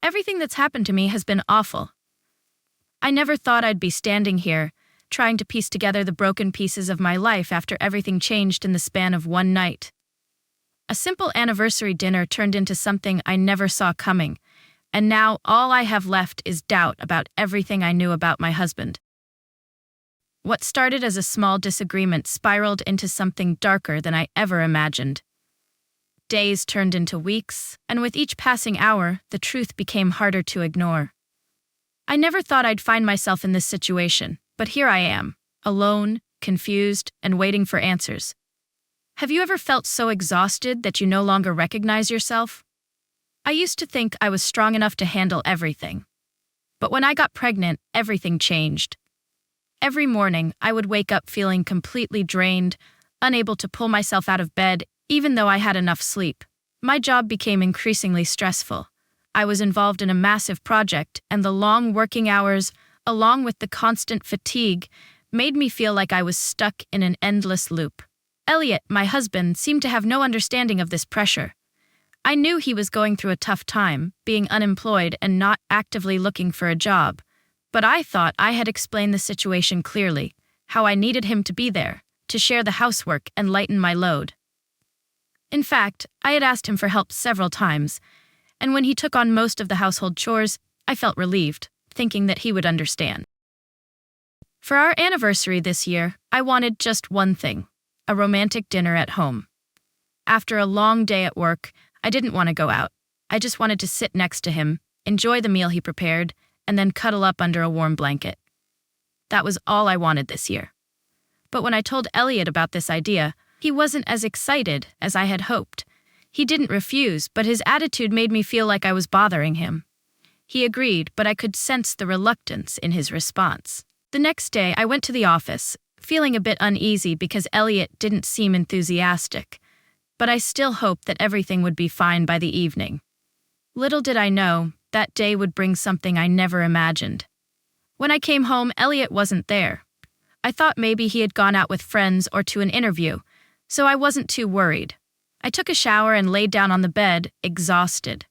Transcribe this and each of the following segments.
Everything that's happened to me has been awful. I never thought I'd be standing here, trying to piece together the broken pieces of my life after everything changed in the span of one night. A simple anniversary dinner turned into something I never saw coming, and now all I have left is doubt about everything I knew about my husband. What started as a small disagreement spiraled into something darker than I ever imagined. Days turned into weeks, and with each passing hour, the truth became harder to ignore. I never thought I'd find myself in this situation, but here I am, alone, confused, and waiting for answers. Have you ever felt so exhausted that you no longer recognize yourself? I used to think I was strong enough to handle everything. But when I got pregnant, everything changed. Every morning, I would wake up feeling completely drained, unable to pull myself out of bed, even though I had enough sleep. My job became increasingly stressful. I was involved in a massive project, and the long working hours, along with the constant fatigue, made me feel like I was stuck in an endless loop. Elliot, my husband, seemed to have no understanding of this pressure. I knew he was going through a tough time, being unemployed and not actively looking for a job. But I thought I had explained the situation clearly, how I needed him to be there, to share the housework and lighten my load. In fact, I had asked him for help several times, and when he took on most of the household chores, I felt relieved, thinking that he would understand. For our anniversary this year, I wanted just one thing: a romantic dinner at home. After a long day at work, I didn't want to go out. I just wanted to sit next to him, enjoy the meal he prepared, and then cuddle up under a warm blanket. That was all I wanted this year. But when I told Elliot about this idea, he wasn't as excited as I had hoped. He didn't refuse, but his attitude made me feel like I was bothering him. He agreed, but I could sense the reluctance in his response. The next day, I went to the office, feeling a bit uneasy because Elliot didn't seem enthusiastic, but I still hoped that everything would be fine by the evening. Little did I know, that day would bring something I never imagined. When I came home, Elliot wasn't there. I thought maybe he had gone out with friends or to an interview, so I wasn't too worried. I took a shower and laid down on the bed, exhausted.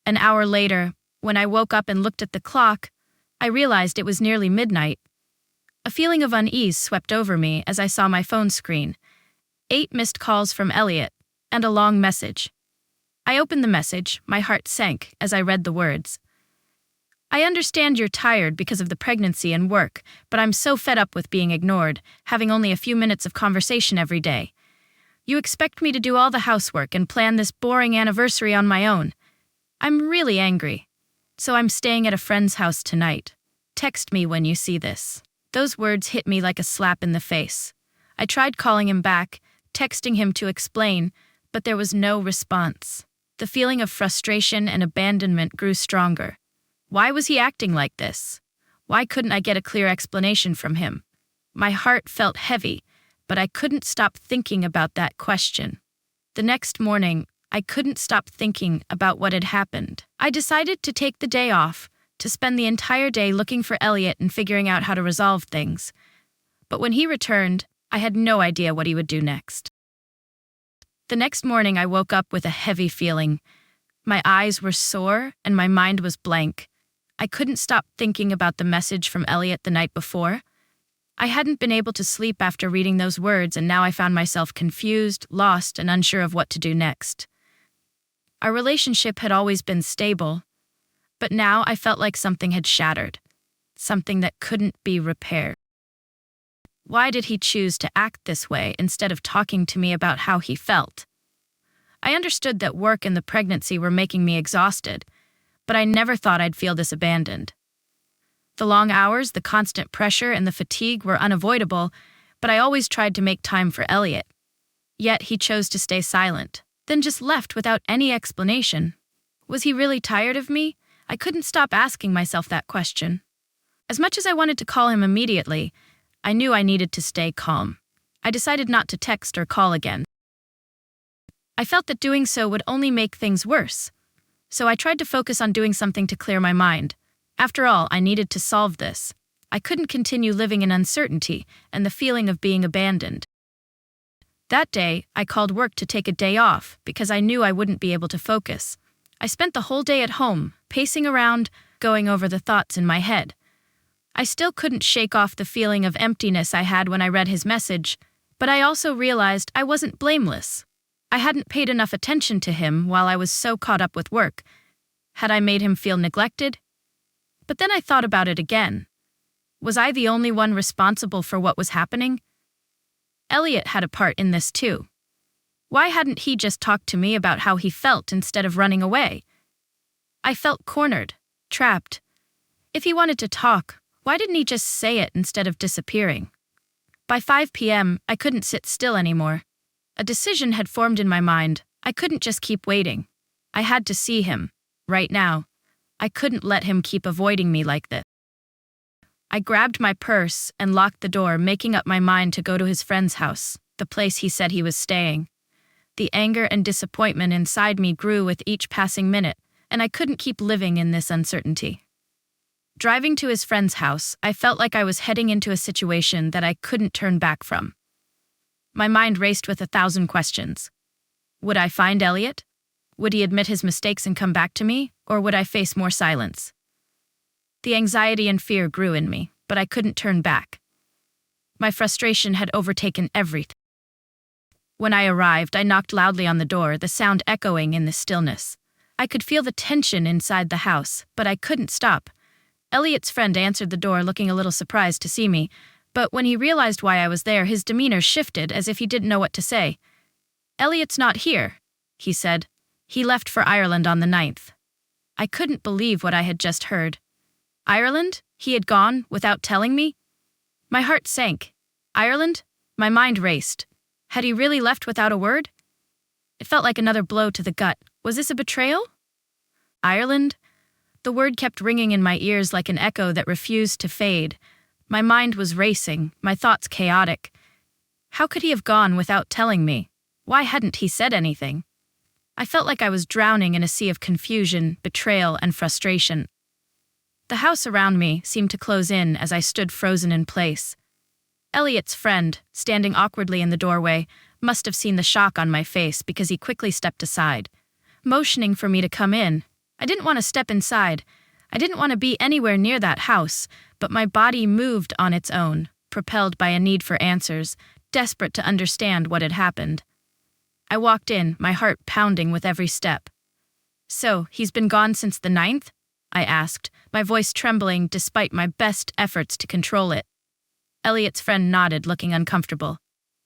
An hour later, when I woke up and looked at the clock, I realized it was nearly midnight. A feeling of unease swept over me as I saw my phone screen. 8 missed calls from Elliot, and a long message. I opened the message, my heart sank as I read the words. "I understand you're tired because of the pregnancy and work, but I'm so fed up with being ignored, having only a few minutes of conversation every day. You expect me to do all the housework and plan this boring anniversary on my own. I'm really angry. So I'm staying at a friend's house tonight. Text me when you see this." Those words hit me like a slap in the face. I tried calling him back, texting him to explain, but there was no response. The feeling of frustration and abandonment grew stronger. Why was he acting like this? Why couldn't I get a clear explanation from him? My heart felt heavy, but I couldn't stop thinking about that question. The next morning, I couldn't stop thinking about what had happened. I decided to take the day off, to spend the entire day looking for Elliot and figuring out how to resolve things. But when he returned, I had no idea what he would do next. The next morning, I woke up with a heavy feeling. My eyes were sore and my mind was blank. I couldn't stop thinking about the message from Elliot the night before. I hadn't been able to sleep after reading those words, and now I found myself confused, lost, and unsure of what to do next. Our relationship had always been stable, but now I felt like something had shattered, something that couldn't be repaired. Why did he choose to act this way instead of talking to me about how he felt? I understood that work and the pregnancy were making me exhausted, but I never thought I'd feel this abandoned. The long hours, the constant pressure, and the fatigue were unavoidable, but I always tried to make time for Elliot. Yet he chose to stay silent, then just left without any explanation. Was he really tired of me? I couldn't stop asking myself that question. As much as I wanted to call him immediately, I knew I needed to stay calm. I decided not to text or call again. I felt that doing so would only make things worse, so I tried to focus on doing something to clear my mind. After all, I needed to solve this. I couldn't continue living in uncertainty and the feeling of being abandoned. That day, I called work to take a day off because I knew I wouldn't be able to focus. I spent the whole day at home, pacing around, going over the thoughts in my head. I still couldn't shake off the feeling of emptiness I had when I read his message, but I also realized I wasn't blameless. I hadn't paid enough attention to him while I was so caught up with work. Had I made him feel neglected? But then I thought about it again. Was I the only one responsible for what was happening? Elliot had a part in this too. Why hadn't he just talked to me about how he felt instead of running away? I felt cornered, trapped. If he wanted to talk, why didn't he just say it instead of disappearing? By 5 p.m., I couldn't sit still anymore. A decision had formed in my mind. I couldn't just keep waiting. I had to see him, right now. I couldn't let him keep avoiding me like this. I grabbed my purse and locked the door, making up my mind to go to his friend's house, the place he said he was staying. The anger and disappointment inside me grew with each passing minute, and I couldn't keep living in this uncertainty. Driving to his friend's house, I felt like I was heading into a situation that I couldn't turn back from. My mind raced with 1,000 questions. Would I find Elliot? Would he admit his mistakes and come back to me, or would I face more silence? The anxiety and fear grew in me, but I couldn't turn back. My frustration had overtaken everything. When I arrived, I knocked loudly on the door, the sound echoing in the stillness. I could feel the tension inside the house, but I couldn't stop. Elliot's friend answered the door, looking a little surprised to see me, but when he realized why I was there, his demeanor shifted as if he didn't know what to say. "Elliot's not here," he said. "He left for Ireland on the 9th. I couldn't believe what I had just heard. Ireland? He had gone without telling me? My heart sank. Ireland? My mind raced. Had he really left without a word? It felt like another blow to the gut. Was this a betrayal? Ireland? The word kept ringing in my ears like an echo that refused to fade. My mind was racing, my thoughts chaotic. How could he have gone without telling me? Why hadn't he said anything? I felt like I was drowning in a sea of confusion, betrayal, and frustration. The house around me seemed to close in as I stood frozen in place. Elliot's friend, standing awkwardly in the doorway, must have seen the shock on my face because he quickly stepped aside, motioning for me to come in. I didn't want to step inside. I didn't want to be anywhere near that house, but my body moved on its own, propelled by a need for answers, desperate to understand what had happened. I walked in, my heart pounding with every step. "So, he's been gone since the 9th?" I asked, my voice trembling despite my best efforts to control it. Elliot's friend nodded, looking uncomfortable.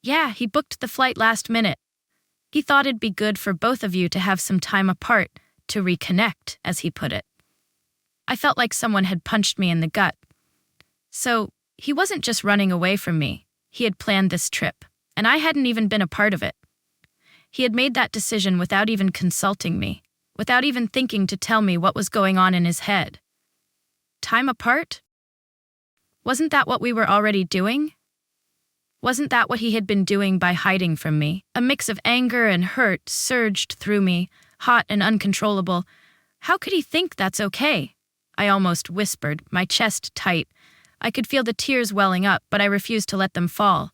"Yeah, he booked the flight last minute. He thought it'd be good for both of you to have some time apart, to reconnect," as he put it. I felt like someone had punched me in the gut. So, he wasn't just running away from me. He had planned this trip, and I hadn't even been a part of it. He had made that decision without even consulting me, without even thinking to tell me what was going on in his head. Time apart? Wasn't that what we were already doing? Wasn't that what he had been doing by hiding from me? A mix of anger and hurt surged through me, hot and uncontrollable. How could he think that's okay? I almost whispered, my chest tight. I could feel the tears welling up, but I refused to let them fall.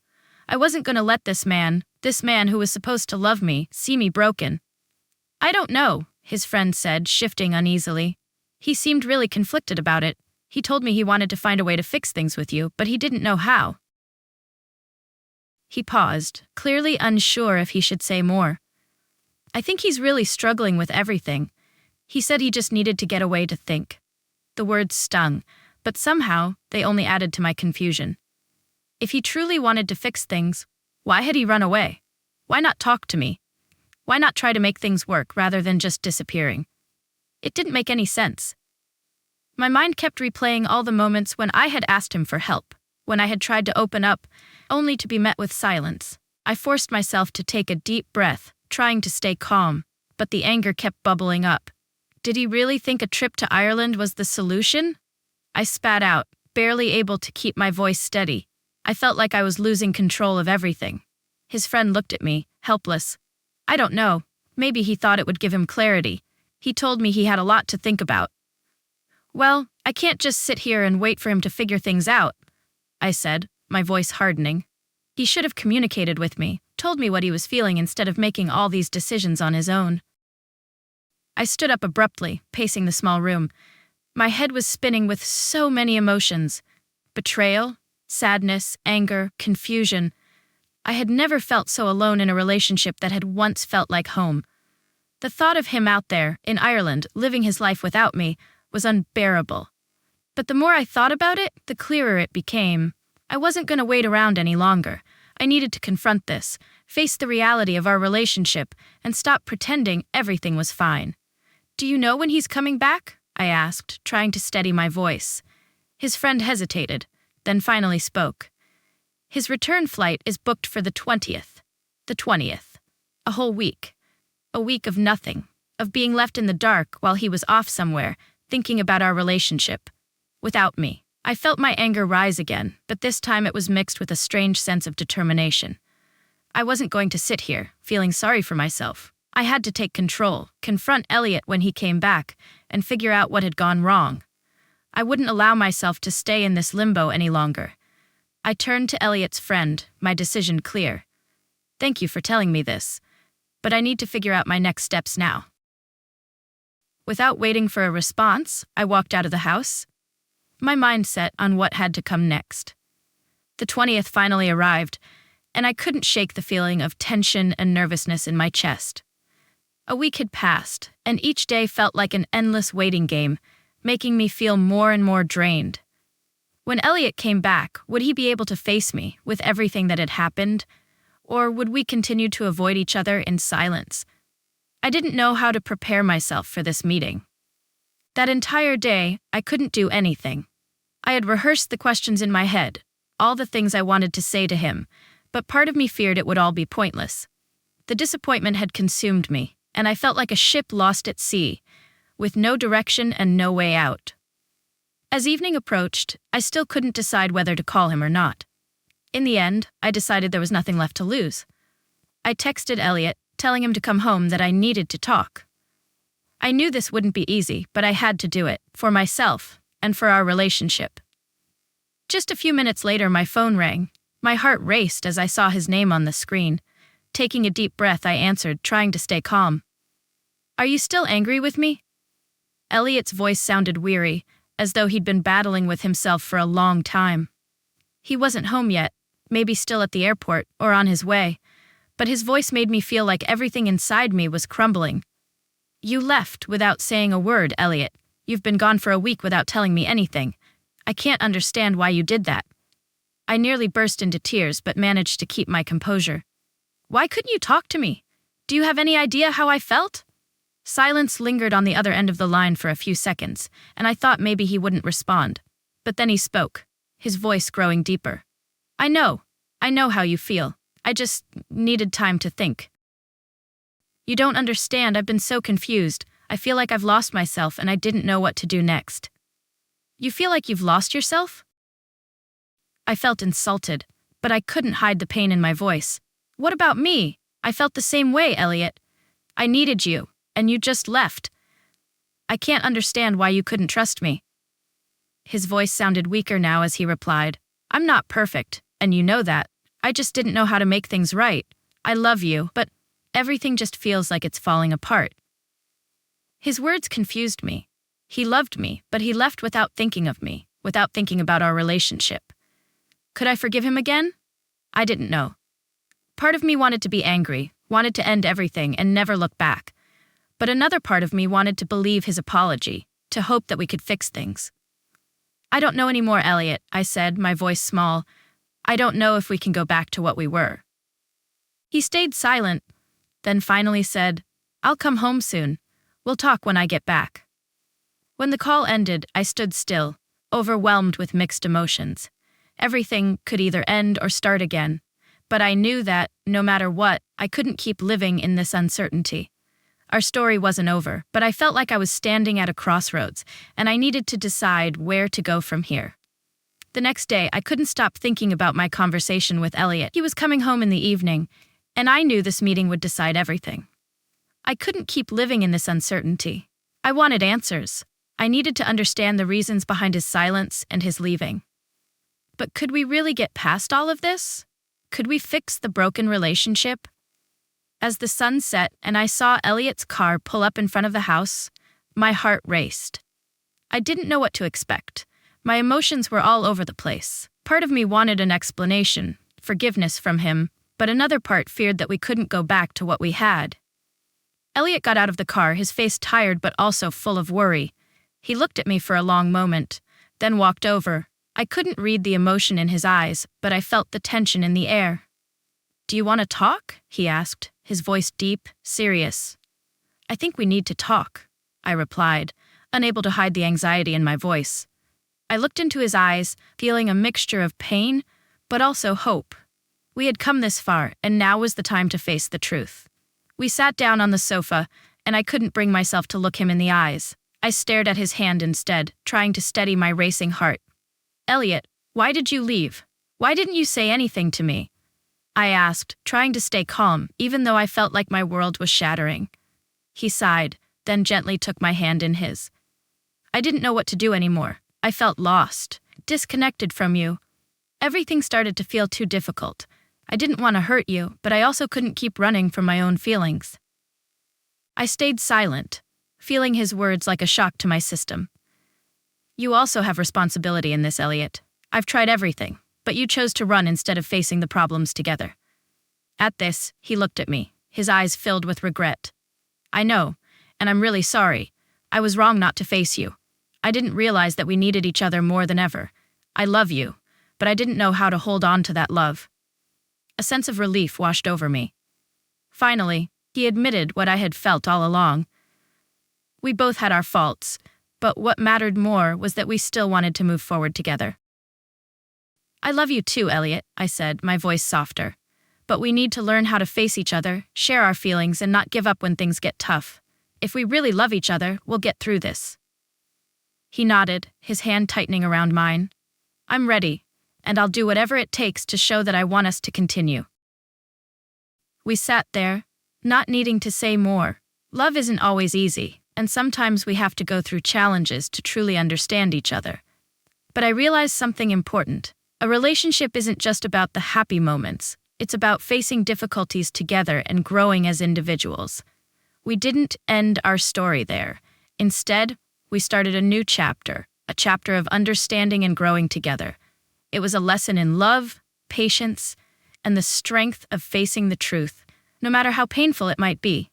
I wasn't going to let this man who was supposed to love me, see me broken. "I don't know," his friend said, shifting uneasily. He seemed really conflicted about it. He told me he wanted to find a way to fix things with you, but he didn't know how. He paused, clearly unsure if he should say more. "I think he's really struggling with everything. He said he just needed to get away to think." The words stung, but somehow they only added to my confusion. If he truly wanted to fix things, why had he run away? Why not talk to me? Why not try to make things work rather than just disappearing? It didn't make any sense. My mind kept replaying all the moments when I had asked him for help, when I had tried to open up, only to be met with silence. I forced myself to take a deep breath, trying to stay calm, but the anger kept bubbling up. Did he really think a trip to Ireland was the solution? I spat out, barely able to keep my voice steady. I felt like I was losing control of everything. His friend looked at me, helpless. "I don't know. Maybe he thought it would give him clarity. He told me he had a lot to think about." "Well, I can't just sit here and wait for him to figure things out," I said, my voice hardening. He should have communicated with me, told me what he was feeling instead of making all these decisions on his own. I stood up abruptly, pacing the small room. My head was spinning with so many emotions. Betrayal, sadness, anger, confusion. I had never felt so alone in a relationship that had once felt like home. The thought of him out there, in Ireland, living his life without me, was unbearable. But the more I thought about it, the clearer it became. I wasn't going to wait around any longer. I needed to confront this, face the reality of our relationship, and stop pretending everything was fine. "Do you know when he's coming back?" I asked, trying to steady my voice. His friend hesitated, then finally spoke. "His return flight is booked for the 20th. The 20th. A whole week. A week of nothing, of being left in the dark while he was off somewhere, thinking about our relationship. Without me." I felt my anger rise again, but this time it was mixed with a strange sense of determination. I wasn't going to sit here, feeling sorry for myself. I had to take control, confront Elliot when he came back, and figure out what had gone wrong. I wouldn't allow myself to stay in this limbo any longer. I turned to Elliot's friend, my decision clear. "Thank you for telling me this, but I need to figure out my next steps now." Without waiting for a response, I walked out of the house, my mind set on what had to come next. The 20th finally arrived, and I couldn't shake the feeling of tension and nervousness in my chest. A week had passed, and each day felt like an endless waiting game, making me feel more and more drained. When Elliot came back, would he be able to face me with everything that had happened, or would we continue to avoid each other in silence? I didn't know how to prepare myself for this meeting. That entire day, I couldn't do anything. I had rehearsed the questions in my head, all the things I wanted to say to him, but part of me feared it would all be pointless. The disappointment had consumed me, and I felt like a ship lost at sea, with no direction and no way out. As evening approached, I still couldn't decide whether to call him or not. In the end, I decided there was nothing left to lose. I texted Elliot, telling him to come home that I needed to talk. I knew this wouldn't be easy, but I had to do it, for myself, and for our relationship. Just a few minutes later, my phone rang. My heart raced as I saw his name on the screen. Taking a deep breath, I answered, trying to stay calm. "Are you still angry with me?" Elliot's voice sounded weary, as though he'd been battling with himself for a long time. He wasn't home yet, maybe still at the airport or on his way, but his voice made me feel like everything inside me was crumbling. "You left without saying a word, Elliot. You've been gone for a week without telling me anything. I can't understand why you did that." I nearly burst into tears but managed to keep my composure. "Why couldn't you talk to me? Do you have any idea how I felt?" Silence lingered on the other end of the line for a few seconds, and I thought maybe he wouldn't respond. But then he spoke, his voice growing deeper. I know how you feel. I just needed time to think. You don't understand, I've been so confused. I feel like I've lost myself and I didn't know what to do next." "You feel like you've lost yourself?" I felt insulted, but I couldn't hide the pain in my voice. "What about me? I felt the same way, Elliot. I needed you, and you just left. I can't understand why you couldn't trust me." His voice sounded weaker now as he replied, "I'm not perfect, and you know that. I just didn't know how to make things right. I love you, but everything just feels like it's falling apart." His words confused me. He loved me, but he left without thinking of me, without thinking about our relationship. Could I forgive him again? I didn't know. Part of me wanted to be angry, wanted to end everything and never look back. But another part of me wanted to believe his apology, to hope that we could fix things. "I don't know anymore, Elliot," I said, my voice small. "I don't know if we can go back to what we were." He stayed silent, then finally said, "I'll come home soon. We'll talk when I get back." When the call ended, I stood still, overwhelmed with mixed emotions. Everything could either end or start again, but I knew that, no matter what, I couldn't keep living in this uncertainty. Our story wasn't over, but I felt like I was standing at a crossroads, and I needed to decide where to go from here. The next day, I couldn't stop thinking about my conversation with Elliot. He was coming home in the evening, and I knew this meeting would decide everything. I couldn't keep living in this uncertainty. I wanted answers. I needed to understand the reasons behind his silence and his leaving. But could we really get past all of this? Could we fix the broken relationship? As the sun set and I saw Elliot's car pull up in front of the house, my heart raced. I didn't know what to expect. My emotions were all over the place. Part of me wanted an explanation, forgiveness from him, but another part feared that we couldn't go back to what we had. Elliot got out of the car, his face tired but also full of worry. He looked at me for a long moment, then walked over. I couldn't read the emotion in his eyes, but I felt the tension in the air. "Do you want to talk?" he asked, his voice deep, serious. "I think we need to talk," I replied, unable to hide the anxiety in my voice. I looked into his eyes, feeling a mixture of pain, but also hope. We had come this far, and now was the time to face the truth. We sat down on the sofa, and I couldn't bring myself to look him in the eyes. I stared at his hand instead, trying to steady my racing heart. "Elliot, why did you leave? Why didn't you say anything to me?" I asked, trying to stay calm, even though I felt like my world was shattering. He sighed, then gently took my hand in his. "I didn't know what to do anymore. I felt lost, disconnected from you. Everything started to feel too difficult. I didn't want to hurt you, but I also couldn't keep running from my own feelings." I stayed silent, feeling his words like a shock to my system. "You also have responsibility in this, Elliot. I've tried everything, but you chose to run instead of facing the problems together." At this, he looked at me, his eyes filled with regret. "I know, and I'm really sorry. I was wrong not to face you. I didn't realize that we needed each other more than ever. I love you, but I didn't know how to hold on to that love." A sense of relief washed over me. Finally, he admitted what I had felt all along. We both had our faults, but what mattered more was that we still wanted to move forward together. "I love you too, Elliot," I said, my voice softer. "But we need to learn how to face each other, share our feelings, and not give up when things get tough. If we really love each other, we'll get through this." He nodded, his hand tightening around mine. "I'm ready, and I'll do whatever it takes to show that I want us to continue." We sat there, not needing to say more. Love isn't always easy, and sometimes we have to go through challenges to truly understand each other. But I realized something important. A relationship isn't just about the happy moments. It's about facing difficulties together and growing as individuals. We didn't end our story there. Instead, we started a new chapter, a chapter of understanding and growing together. It was a lesson in love, patience, and the strength of facing the truth, no matter how painful it might be.